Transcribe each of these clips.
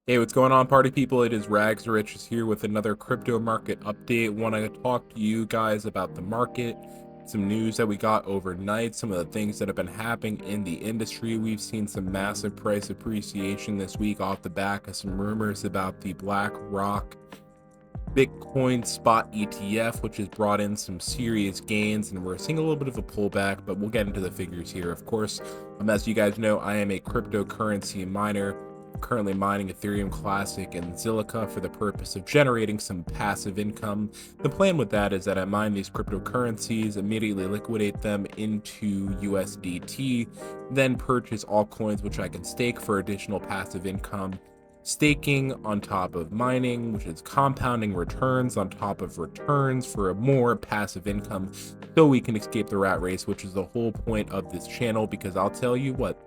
Hey, what's going on, party people? It is Rags Rich here with another crypto market update. Want to talk to you guys about the market, some news that we got overnight, some of the things that have been happening in the industry. We've seen some massive price appreciation this week off the back of some rumors about the BlackRock Bitcoin spot ETF, which has brought in some serious gains, and we're seeing a little bit of a pullback, but we'll get into the figures here. Of course, as you guys know, I am a cryptocurrency miner, currently mining Ethereum Classic and Zilliqa for the purpose of generating some passive income. The plan with that is that I mine these cryptocurrencies, immediately liquidate them into USDT, then purchase altcoins which I can stake for additional passive income. Staking on top of mining, which is compounding returns on top of returns for a more passive income, so we can escape the rat race, which is the whole point of this channel. Because I'll tell you what,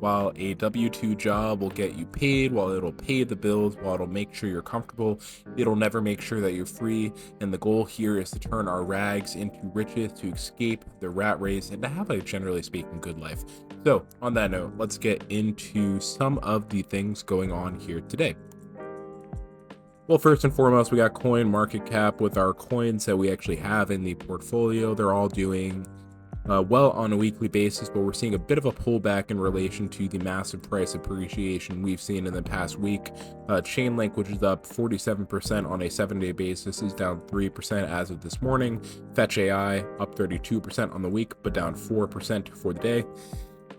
while a W-2 job will get you paid, while it'll pay the bills, while it'll make sure you're comfortable, it'll never make sure that you're free. And the goal here is to turn our rags into riches, to escape the rat race, and to have a, generally speaking, good life. So on that note, let's get into some of the things going on here today. Well, first and foremost, we got coin market cap with our coins that we actually have in the portfolio. They're all doing well on a weekly basis, but we're seeing a bit of a pullback in relation to the massive price appreciation we've seen in the past week. Chainlink, which is up 47% on a 7-day basis, is down 3% as of this morning. Fetch AI up 32% on the week, but down 4% for the day.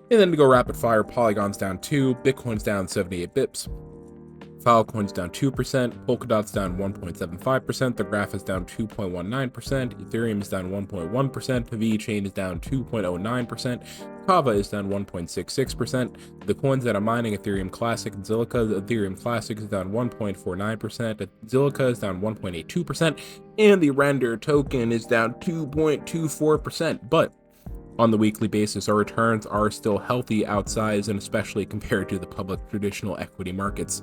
And then to go rapid fire, Polygon's down 2, Bitcoin's down 78 bips. Filecoin's down 2%, Polkadot's down 1.75%, the Graph is down 2.19%, Ethereum is down 1.1%, VeChain is down 2.09%, Kava is down 1.66%. The coins that I'm mining, Ethereum Classic and Zilliqa, the Ethereum Classic is down 1.49%, Zilliqa is down 1.82%, and the Render token is down 2.24%. But on the weekly basis, our returns are still healthy, outsized, and especially compared to the public traditional equity markets.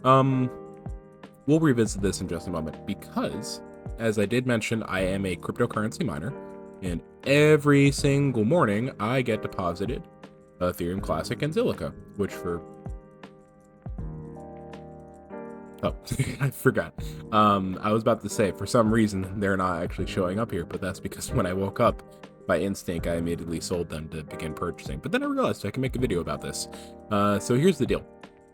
We'll revisit this in just a moment because, as I did mention, I am a cryptocurrency miner, and every single morning I get deposited Ethereum Classic and Zilliqa, which for I forgot. I was about to say, for some reason they're not actually showing up here, but that's because when I woke up, by instinct I immediately sold them to begin purchasing. But then I realized I can make a video about this. So here's the deal.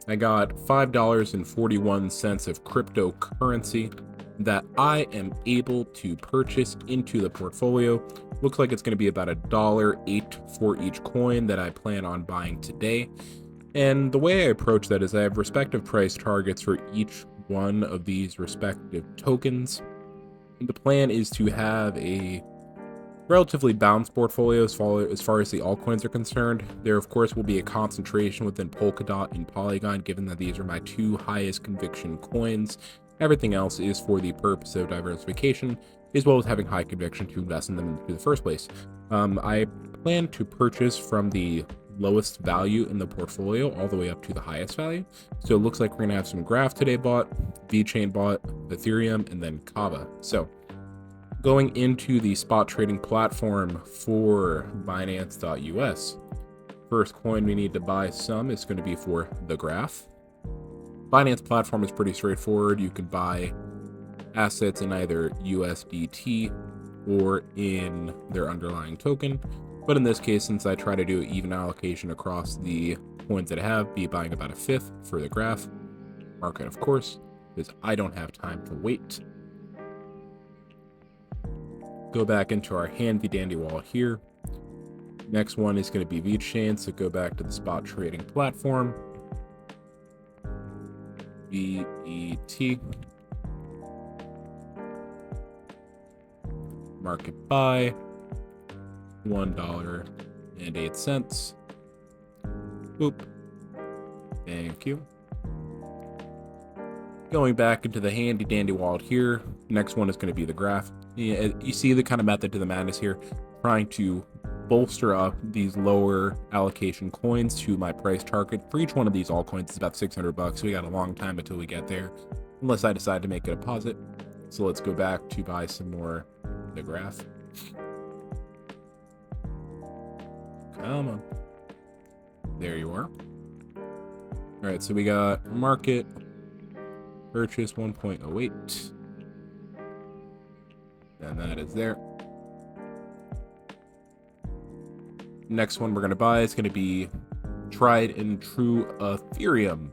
I got $5.41 of cryptocurrency that I am able to purchase into the portfolio. Looks like it's going to be about $1.08 for each coin that I plan on buying today. And the way I approach that is I have respective price targets for each one of these respective tokens. The plan is to have a relatively balanced portfolio as far as the altcoins are concerned. There, of course, will be a concentration within Polkadot and Polygon, given that these are my two highest conviction coins. Everything else is for the purpose of diversification, as well as having high conviction to invest in them in the first place. I plan to purchase from the lowest value in the portfolio all the way up to the highest value. So it looks like we're going to have some Graph today bought, VeChain bought, Ethereum, and then Kava. So going into the spot trading platform for Binance.us, first coin we need to buy some is going to be for the Graph. Binance platform is pretty straightforward. You can buy assets in either USDT or in their underlying token. But in this case, since I try to do even allocation across the coins that I have, be buying about 1/5 for the Graph. Market, of course, because I don't have time to wait. Go back into our handy dandy wall here. Next one is going to be VeChain, so go back to the spot trading platform. VET. Market buy, $1.08. Boop. Thank you. Going back into the handy dandy wallet here. Next one is going to be the Graph. You see the kind of method to the madness here, trying to bolster up these lower allocation coins to my price target. For each one of these altcoins, it's about $600, so we got a long time until we get there, unless I decide to make a deposit. So let's go back to buy some more the Graph. Come on. There you are. All right, so we got market purchase 1.08, and that is there. Next one we're going to buy is going to be tried and true Ethereum.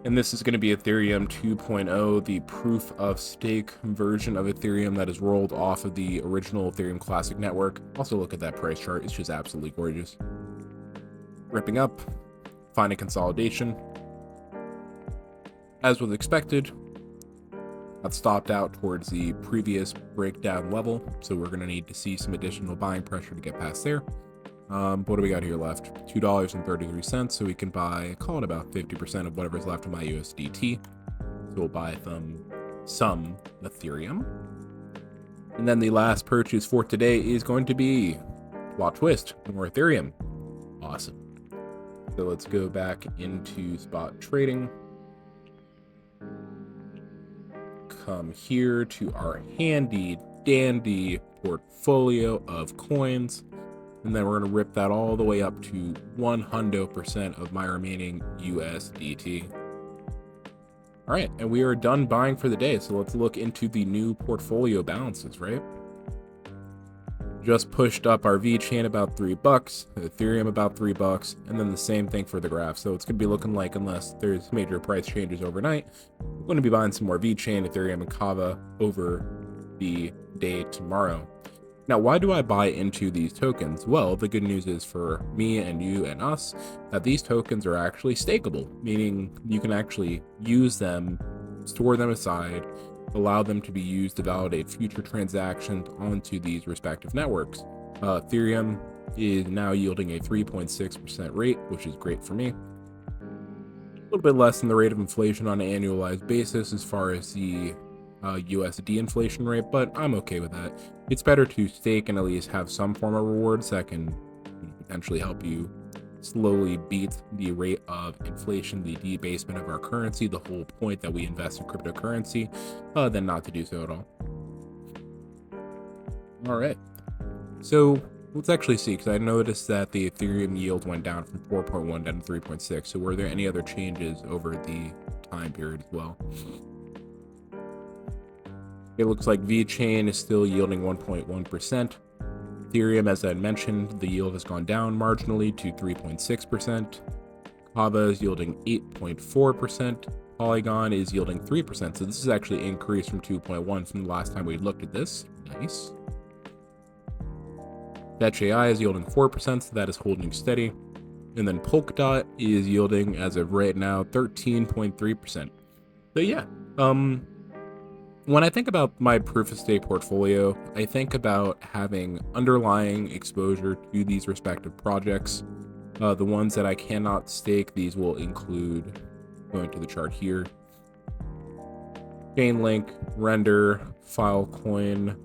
And this is going to be Ethereum 2.0, the proof of stake version of Ethereum that is rolled off of the original Ethereum Classic network. Also look at that price chart. It's just absolutely gorgeous. Ripping up, finding consolidation. As was expected, got stopped out towards the previous breakdown level. So we're going to need to see some additional buying pressure to get past there. What do we got here left? $2.33, so we can buy, call it about 50% of whatever's left of my USDT. So we'll buy some Ethereum. And then the last purchase for today is going to be plot twist, more Ethereum. Awesome. So let's go back into spot trading. Come here to our handy dandy portfolio of coins. And then we're going to rip that all the way up to 100% of my remaining USDT. All right, and we are done buying for the day. So let's look into the new portfolio balances, right? Just pushed up our VeChain about $3, Ethereum about $3, and then the same thing for the graph. So it's going to be looking like, unless there's major price changes overnight, we're going to be buying some more VeChain, Ethereum, and Kava over the day tomorrow. Now, why do I buy into these tokens? Well, the good news is for me and you and us that these tokens are actually stakeable, meaning you can actually use them, store them aside, allow them to be used to validate future transactions onto these respective networks. Ethereum is now yielding a 3.6% rate, which is great for me. A little bit less than the rate of inflation on an annualized basis as far as the USD inflation rate, but I'm okay with that. It's better to stake and at least have some form of rewards that can potentially help you slowly beat the rate of inflation, the debasement of our currency, the whole point that we invest in cryptocurrency, than not to do so at all. All right, so let's actually see, because I noticed that the Ethereum yield went down from 4.1 down to 3.6. So were there any other changes over the time period as well? It looks like VeChain is still yielding 1.1%. Ethereum, as I mentioned, the yield has gone down marginally to 3.6%. Kava is yielding 8.4%. Polygon is yielding 3%. So this is actually increased from 2.1 from the last time we looked at this. Nice. Fetch AI is yielding 4%, so that is holding steady. And then Polkadot is yielding, as of right now, 13.3%. So yeah, when I think about my proof of stake portfolio, I think about having underlying exposure to these respective projects. The ones that I cannot stake, these will include, going to the chart here, Chainlink, Render, Filecoin,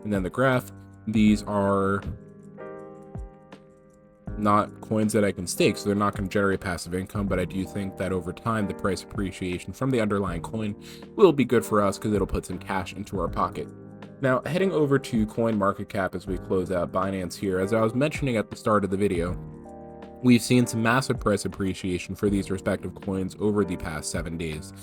and then the graph. These are not coins that I can stake, so they're not going to generate passive income, but I do think that over time the price appreciation from the underlying coin will be good for us because it'll put some cash into our pocket. Now, heading over to CoinMarketCap as we close out Binance here, as I was mentioning at the start of the video, we've seen some massive price appreciation for these respective coins over the past 7 days.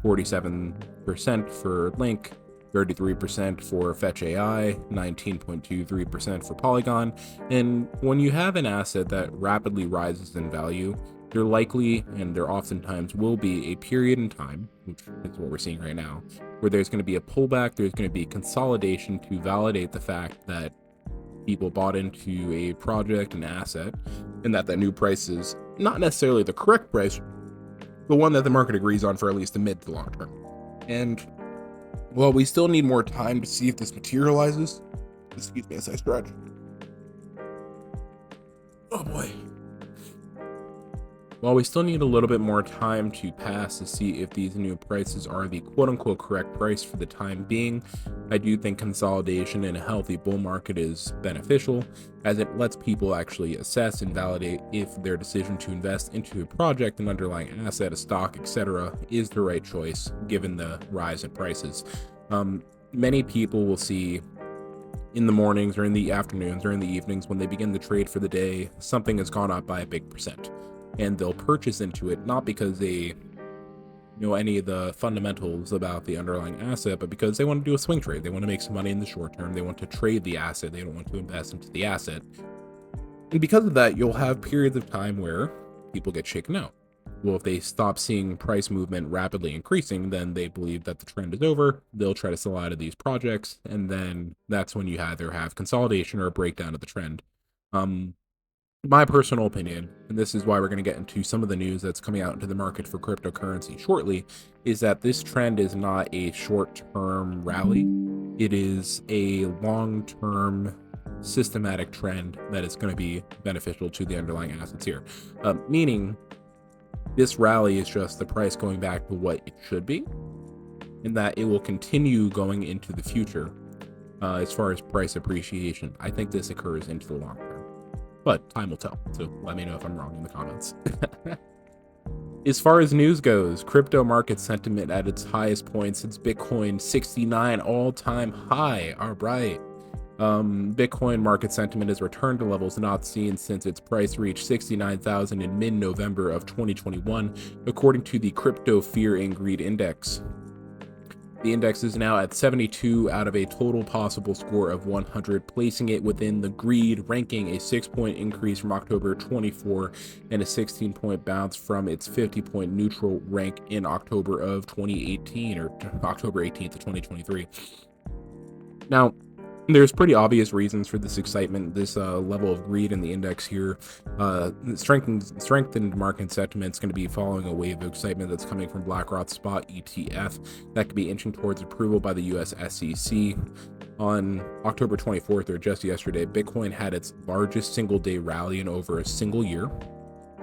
47% for Link, 33% for Fetch AI, 19.23% for Polygon. And when you have an asset that rapidly rises in value, there likely, and there oftentimes will be, a period in time, which is what we're seeing right now, where there's going to be a pullback, there's going to be consolidation to validate the fact that people bought into a project, an asset, and that new price is not necessarily the correct price, but one that the market agrees on for at least the mid to long term. And well, we still need more time to see if this materializes. Excuse me as I stretch. Oh boy. While we still need a little bit more time to pass to see if these new prices are the quote-unquote correct price for the time being, I do think consolidation in a healthy bull market is beneficial, as it lets people actually assess and validate if their decision to invest into a project, an underlying asset, a stock, etc., is the right choice given the rise in prices. Many people will see in the mornings or in the afternoons or in the evenings when they begin the trade for the day, something has gone up by a big percent. and they'll purchase into it, not because they know any of the fundamentals about the underlying asset, but because they want to do a swing trade. They want to make some money in the short term. They want to trade the asset. They don't want to invest into the asset. And because of that, you'll have periods of time where people get shaken out. Well, if they stop seeing price movement rapidly increasing, then they believe that the trend is over. They'll try to sell out of these projects, and then that's when you either have consolidation or a breakdown of the trend. My personal opinion, and this is why we're going to get into some of the news that's coming out into the market for cryptocurrency shortly, is that this trend is not a short-term rally. It is a long-term systematic trend that is going to be beneficial to the underlying assets here. Meaning, this rally is just the price going back to what it should be, and that it will continue going into the future as far as price appreciation. I think this occurs into the long term. But time will tell, so let me know if I'm wrong in the comments. As far as news goes, crypto market sentiment at its highest point since Bitcoin 69 all-time high. All right. Bitcoin market sentiment has returned to levels not seen since its price reached 69,000 in mid-November of 2021, according to the Crypto Fear and Greed Index. The index is now at 72 out of a total possible score of 100, placing it within the greed ranking, a 6-point increase from October 24 and a 16-point bounce from its 50-point neutral rank in October of 2018, or October 18th of 2023. Now, there's pretty obvious reasons for this excitement, this level of greed in the index here. Strengthened market sentiment is going to be following a wave of excitement that's coming from BlackRock's spot ETF that could be inching towards approval by the US SEC. On October 24th, or just yesterday, Bitcoin had its largest single-day rally in over a single year,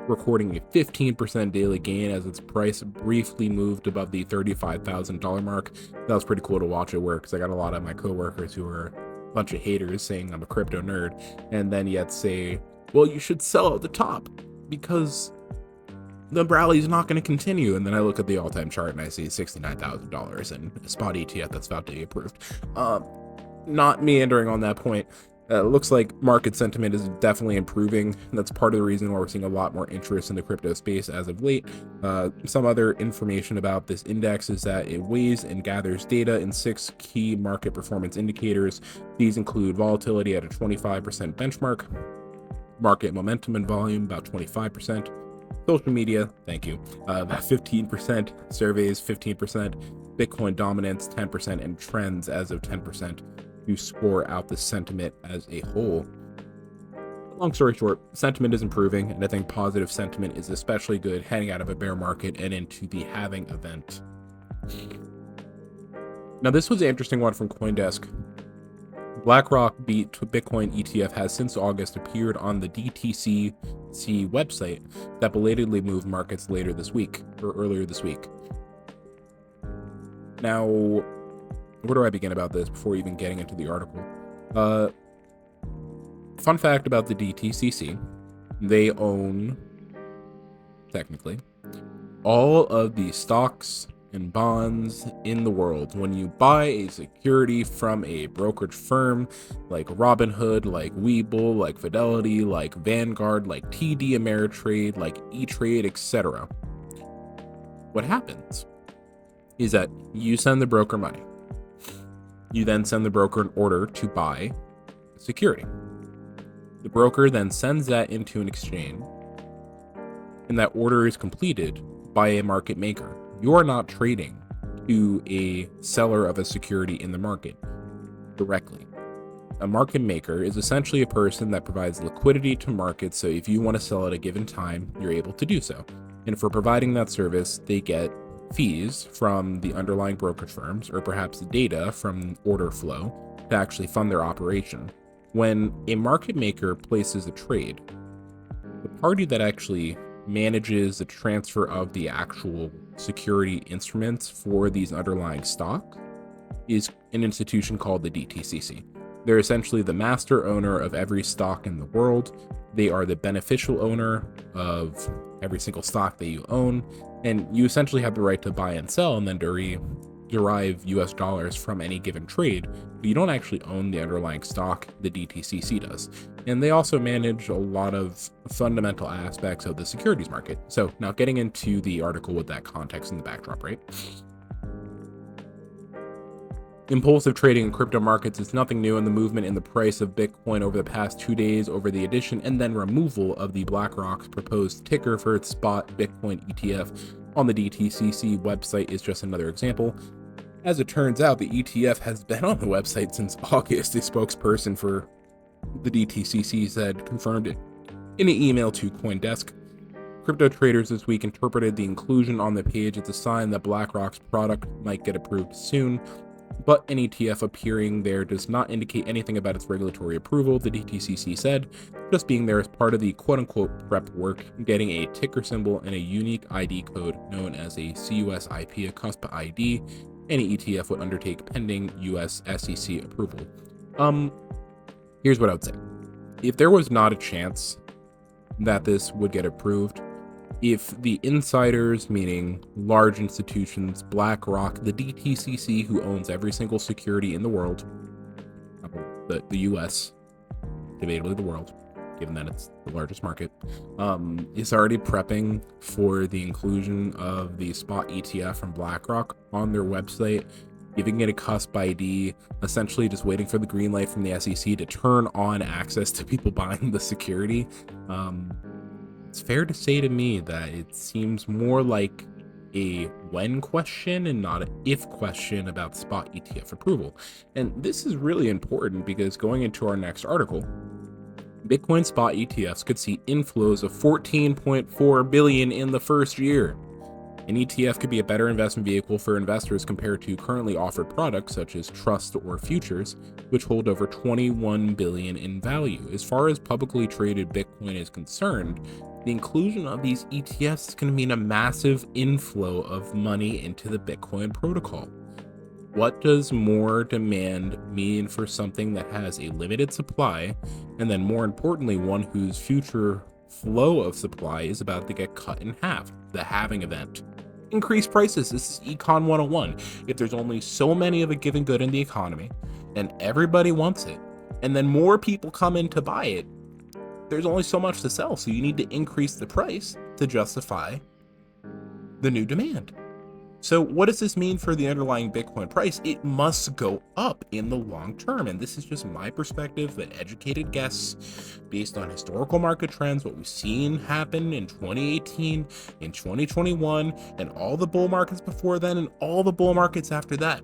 recording a 15% daily gain as its price briefly moved above the $35,000 mark. That was pretty cool to watch it work, because I got a lot of my coworkers who are a bunch of haters saying I'm a crypto nerd, and then yet say, well, you should sell at the top because the rally is not going to continue. And then I look at the all-time chart and I see $69,000 in a spot ETF that's about to be approved. Not meandering on that point. Looks like market sentiment is definitely improving. That's part of the reason why we're seeing a lot more interest in the crypto space as of late. Some other information about this index is that it weighs and gathers data in 6 key market performance indicators. These include volatility at a 25% benchmark, market momentum and volume about 25%, social media, thank you, about 15%, surveys 15%, Bitcoin dominance 10%, and trends as of 10%. To score out the sentiment as a whole. Long story short, sentiment is improving, and I think positive sentiment is especially good heading out of a bear market and into the halving event. Now, this was an interesting one from CoinDesk. BlackRock beat Bitcoin ETF has since August appeared on the DTCC website that belatedly moved markets earlier this week. Now, where do I begin about this before even getting into the article? Fun fact about the DTCC, they own, technically, all of the stocks and bonds in the world. When you buy a security from a brokerage firm like Robinhood, like Webull, like Fidelity, like Vanguard, like TD Ameritrade, like E-Trade, etc., what happens is that you send the broker money. You then send the broker an order to buy security. The broker then sends that into an exchange, and that order is completed by a market maker. You are not trading to a seller of a security in the market directly. A market maker is essentially a person that provides liquidity to markets, so if you want to sell at a given time, you're able to do so. And for providing that service, they get fees from the underlying brokerage firms, or perhaps data from order flow to actually fund their operation. When a market maker places a trade, the party that actually manages the transfer of the actual security instruments for these underlying stocks is an institution called the DTCC. They're essentially the master owner of every stock in the world. They are the beneficial owner of every single stock that you own, and you essentially have the right to buy and sell, and then during derive US dollars from any given trade, but you don't actually own the underlying stock. The DTCC does. And they also manage a lot of fundamental aspects of the securities market. So now getting into the article with that context in the backdrop, right? Impulsive trading in crypto markets is nothing new, and the movement in the price of Bitcoin over the past 2 days over the addition and then removal of the BlackRock's proposed ticker for its spot Bitcoin ETF on the DTCC website is just another example. As it turns out, the ETF has been on the website since August. A spokesperson for the DTCC said, confirmed it in an email to CoinDesk. Crypto traders this week interpreted the inclusion on the page as a sign that BlackRock's product might get approved soon, but an ETF appearing there does not indicate anything about its regulatory approval, the DTCC said, just being there as part of the quote-unquote prep work, getting a ticker symbol and a unique ID code known as a CUSIP, a CUSP ID, any ETF would undertake pending US SEC approval. Here's what I would say. If there was not a chance that this would get approved, if the insiders, meaning large institutions, BlackRock, the DTCC, who owns every single security in the world, the US, debatably the world, given that it's the largest market, is already prepping for the inclusion of the spot ETF from BlackRock on their website, giving it a CUSP ID, essentially just waiting for the green light from the SEC to turn on access to people buying the security. It's fair to say to me that it seems more like a when question and not an if question about spot ETF approval. And this is really important because going into our next article, Bitcoin spot ETFs could see inflows of 14.4 billion in the first year. An ETF could be a better investment vehicle for investors compared to currently offered products such as trust or futures, which hold over 21 billion in value. As far as publicly traded Bitcoin is concerned, the inclusion of these ETFs is going to mean a massive inflow of money into the Bitcoin protocol. What does more demand mean for something that has a limited supply, and then more importantly, one whose future flow of supply is about to get cut in half, the halving event? Increase prices. This is Econ 101. If there's only so many of a given good in the economy, and everybody wants it, and then more people come in to buy it, there's only so much to sell, so you need to increase the price to justify the new demand. So what does this mean for the underlying Bitcoin price? It must go up in the long term, and this is just my perspective, an educated guess based on historical market trends, what we've seen happen in 2018, in 2021, and all the bull markets before then, and all the bull markets after that.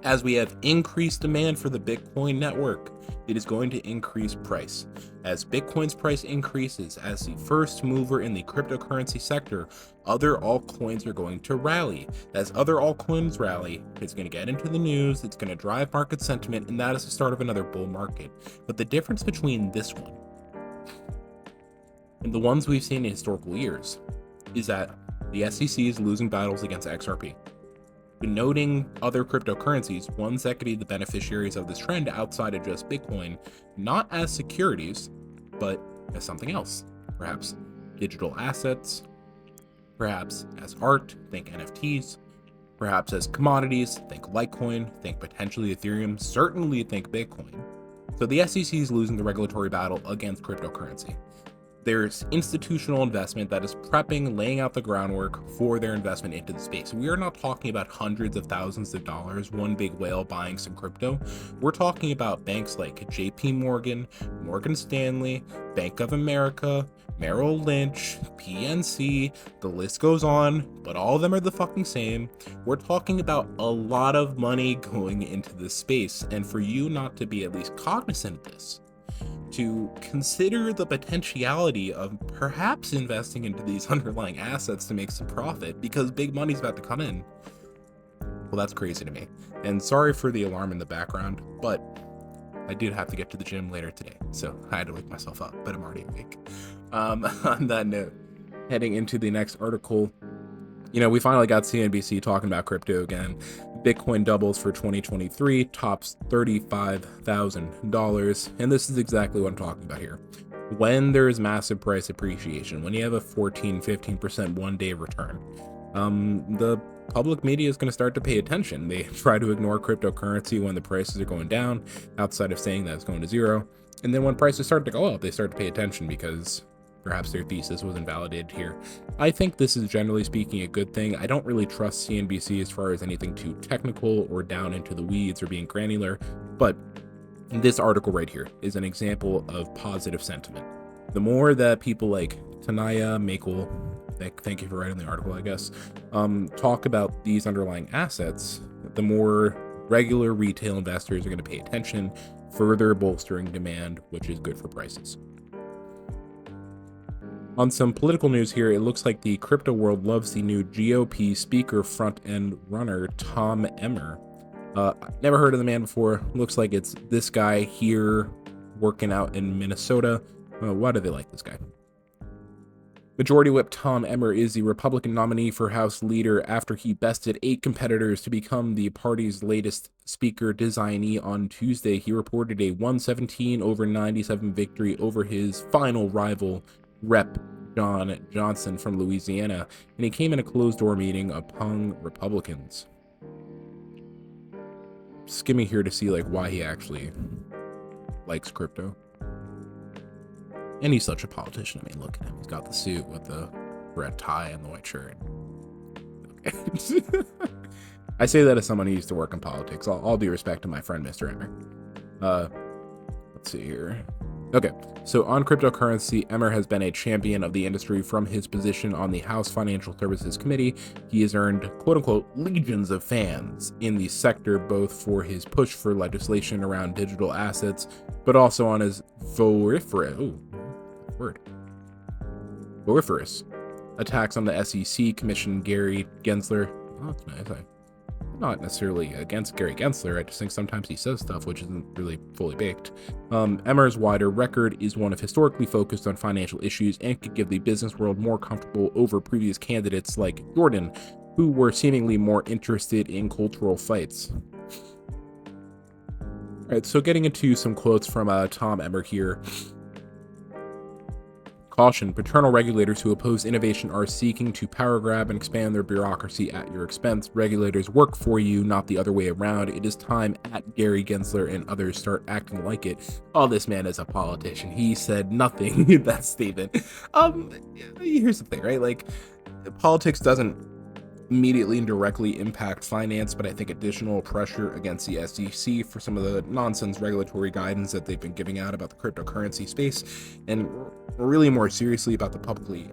As we have increased demand for the Bitcoin network, it is going to increase price. As Bitcoin's price increases, as the first mover in the cryptocurrency sector, other altcoins are going to rally. As other altcoins rally, it's going to get into the news, it's going to drive market sentiment, and that is the start of another bull market. But the difference between this one and the ones we've seen in historical years is that the SEC is losing battles against XRP. Noting other cryptocurrencies, ones that could be the beneficiaries of this trend outside of just Bitcoin, not as securities, but as something else. Perhaps digital assets, perhaps as art, think NFTs, perhaps as commodities, think Litecoin, think potentially Ethereum, certainly think Bitcoin. So the SEC is losing the regulatory battle against cryptocurrency. There's institutional investment that is prepping, laying out the groundwork for their investment into the space. We are not talking about hundreds of thousands of dollars, one big whale buying some crypto. We're talking about banks like JP Morgan, Morgan Stanley, Bank of America, Merrill Lynch, PNC, the list goes on, but all of them are the fucking same. We're talking about a lot of money going into this space, and for you not to be at least cognizant of this, to consider the potentiality of perhaps investing into these underlying assets to make some profit because big money's about to come in. Well, that's crazy to me. And sorry for the alarm in the background, but I did have to get to the gym later today, so I had to wake myself up, but I'm already awake. On that note, heading into the next article, we finally got CNBC talking about crypto again. Bitcoin doubles for 2023, tops $35,000. And this is exactly what I'm talking about here. When there is massive price appreciation, when you have a 14-15% one-day return, the public media is going to start to pay attention. They try to ignore cryptocurrency when the prices are going down, outside of saying that it's going to zero. And then when prices start to go up, they start to pay attention because perhaps their thesis was invalidated here. I think this is, generally speaking, a good thing. I don't really trust CNBC as far as anything too technical or down into the weeds or being granular, but this article right here is an example of positive sentiment. The more that people like Tanaya Makel, thank you for writing the article, I guess, talk about these underlying assets, the more regular retail investors are going to pay attention, further bolstering demand, which is good for prices. On some political news here, it looks like the crypto world loves the new GOP speaker front-end runner, Tom Emmer. Never heard of the man before. Looks like it's this guy here working out in Minnesota. Why do they like this guy? Majority Whip Tom Emmer is the Republican nominee for House Leader after he bested 8 competitors to become the party's latest speaker designee on Tuesday. He reported a 117-97 victory over his final rival, Rep. John Johnson from Louisiana, and he came in a closed-door meeting among Republicans. Skimming here to see like why he actually likes crypto. And he's such a politician. I mean, look at him. He's got the suit with the red tie and the white shirt. Okay. I say that as someone who used to work in politics. All due respect to my friend, Mr. Emmer. Let's see here. Okay, so on cryptocurrency, Emmer has been a champion of the industry from his position on the House Financial Services Committee. He has earned, quote-unquote, legions of fans in the sector, both for his push for legislation around digital assets, but also on his vociferous attacks on the SEC Commission Gary Gensler. Oh, that's nice. I'm not necessarily against Gary Gensler. I just think sometimes he says stuff which isn't really fully baked. Emmer's wider record is one of historically focused on financial issues and could give the business world more comfortable over previous candidates like Jordan, who were seemingly more interested in cultural fights. All right, so getting into some quotes from Tom Emmer here. Caution, paternal regulators who oppose innovation are seeking to power grab and expand their bureaucracy at your expense. Regulators work for you, not the other way around. It is time at Gary Gensler and others start acting like it. Oh, this man is a politician. He said nothing in that statement. Here's the thing, right? Like, politics doesn't immediately and directly impact finance, but I think additional pressure against the SEC for some of the nonsense regulatory guidance that they've been giving out about the cryptocurrency space, and really more seriously about the publicly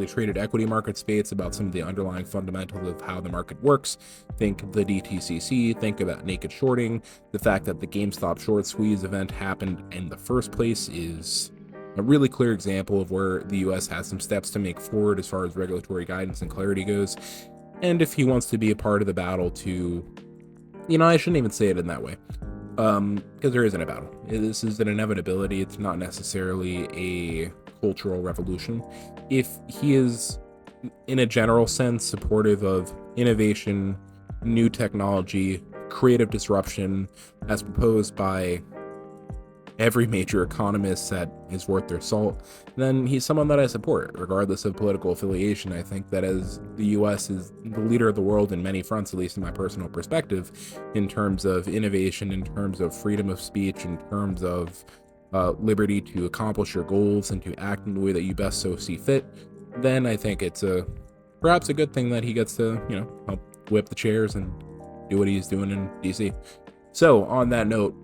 traded equity market space, about some of the underlying fundamentals of how the market works. Think the DTCC, think about naked shorting. The fact that the GameStop short squeeze event happened in the first place is a really clear example of where the US has some steps to make forward as far as regulatory guidance and clarity goes. And if he wants to be a part of the battle to, I shouldn't even say it in that way, because there isn't a battle. This is an inevitability. It's not necessarily a cultural revolution. If he is, in a general sense, supportive of innovation, new technology, creative disruption, as proposed by every major economist that is worth their salt, then he's someone that I support, regardless of political affiliation. I think that as the US is the leader of the world in many fronts, at least in my personal perspective, in terms of innovation, in terms of freedom of speech, in terms of liberty to accomplish your goals and to act in the way that you best so see fit, then I think it's perhaps a good thing that he gets to, help whip the chairs and do what he's doing in DC. So on that note,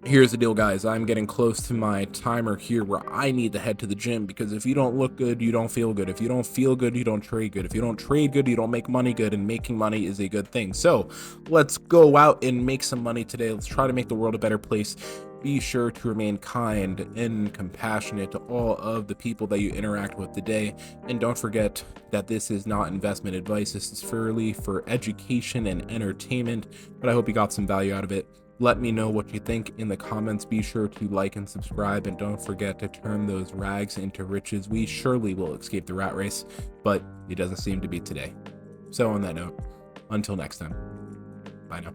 here's the deal, guys. I'm getting close to my timer here where I need to head to the gym, because if you don't look good, you don't feel good. If you don't feel good, you don't trade good. If you don't trade good, you don't make money good, and making money is a good thing. So let's go out and make some money today. Let's try to make the world a better place. Be sure to remain kind and compassionate to all of the people that you interact with today. And don't forget that this is not investment advice. This is purely for education and entertainment, but I hope you got some value out of it. Let me know what you think in the comments. Be sure to like and subscribe, and don't forget to turn those rags into riches. We surely will escape the rat race, but it doesn't seem to be today. So on that note, until next time, bye now.